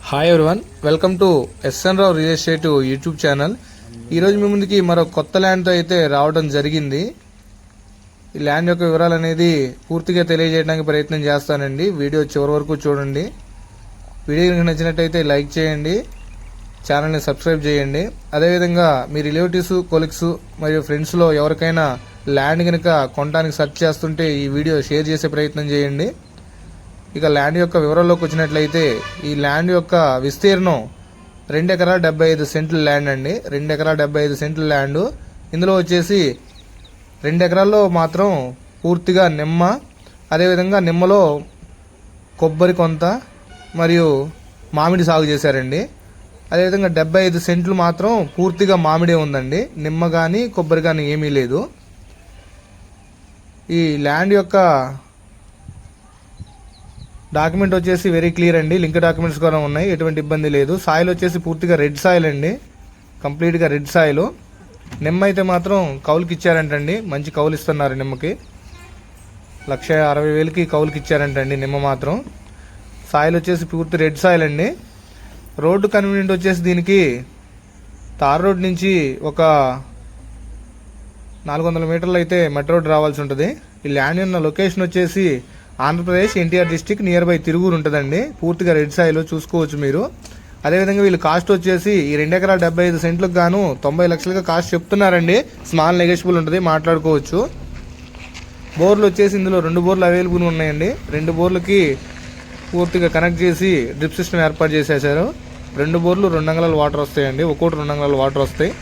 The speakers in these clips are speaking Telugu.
Hi everyone, welcome to SN Rao real estate YouTube channel. ఈరోజు మీ ముందుకి మరో కొత్త ల్యాండ్తో అయితే రావడం జరిగింది. ఈ ల్యాండ్ యొక్క వివరాలు అనేది పూర్తిగా తెలియజేయడానికి ప్రయత్నం చేస్తానండి. వీడియో చివరి వరకు చూడండి. వీడియో కనుక నచ్చినట్టయితే లైక్ చేయండి, ఛానల్ని సబ్స్క్రైబ్ చేయండి. అదేవిధంగా మీ రిలేటివ్స్, కొలీగ్స్ మరియు ఫ్రెండ్స్లో ఎవరికైనా ల్యాండ్ కనుక కొనడానికి సెర్చ్ చేస్తుంటే ఈ వీడియో షేర్ చేసే ప్రయత్నం చేయండి. ఇక ల్యాండ్ యొక్క వివరాల్లోకి వచ్చినట్లయితే ఈ ల్యాండ్ యొక్క విస్తీర్ణం 2 ఎకరాల 75 సెంట్ల ల్యాండ్ అండి. 2 ఎకరాల 75 సెంట్ల ల్యాండ్. ఇందులో వచ్చేసి 2 ఎకరాల్లో మాత్రం పూర్తిగా నిమ్మ, అదేవిధంగా నిమ్మలో కొబ్బరి కొంత మరియు మామిడి సాగు చేశారండి. అదేవిధంగా 75 సెంట్లు మాత్రం పూర్తిగా మామిడే ఉందండి. నిమ్మ కానీ కొబ్బరి కానీ ఏమీ లేదు. ఈ ల్యాండ్ యొక్క డాక్యుమెంట్ వచ్చేసి వెరీ క్లియర్ అండి. లింక్ డాక్యుమెంట్స్ కూడా ఉన్నాయి, ఎటువంటి ఇబ్బంది లేదు. సాయిల్ వచ్చేసి పూర్తిగా రెడ్ సాయిల్ అండి, కంప్లీట్గా రెడ్ సాయిల్. నిమ్మ అయితే మాత్రం కౌలుకి ఇచ్చారంటండి, మంచి కౌలు ఇస్తున్నారు నిమ్మకి. 1,60,000కి కౌలుకి ఇచ్చారంటండి నిమ్మ మాత్రం. సాయిల్ వచ్చేసి పూర్తి రెడ్ సాయిల్ అండి. రోడ్డు కన్వీనియంట్ వచ్చేసి దీనికి తార్ రోడ్ నుంచి ఒక 400 మీటర్లు అయితే మెట్రో రోడ్ రావాల్సి ఉంటుంది. ఈ ల్యాండ్ ఉన్న లొకేషన్ వచ్చేసి Andhra Pradesh NTR district near by Tiruvuru ఉంటుందండి. పూర్తిగా రెడ్ సాయిల్ చూసుకోవచ్చు మీరు. అదేవిధంగా వీళ్ళు కాస్ట్ వచ్చేసి ఈ 2 ఎకరాల 75 సెంట్లకు గాను 90 లక్షలుగా కాస్ట్ చెప్తున్నారండి. స్మాల్ నెగోషియబుల్ ఉంటుంది, మాట్లాడుకోవచ్చు. బోర్లు వచ్చేసి ఇందులో 2 బోర్లు అవైలబుల్ ఉన్నాయండి. 2 బోర్లకి పూర్తిగా కనెక్ట్ చేసి డ్రిప్ సిస్టమ్ ఏర్పాటు చేసేసారు. 2 బోర్లు 2 అంగుళాల వాటర్ వస్తాయండి, ఒక్కోటి 2 అంగుళాల వాటర్ వస్తాయి.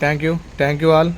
Thank you all.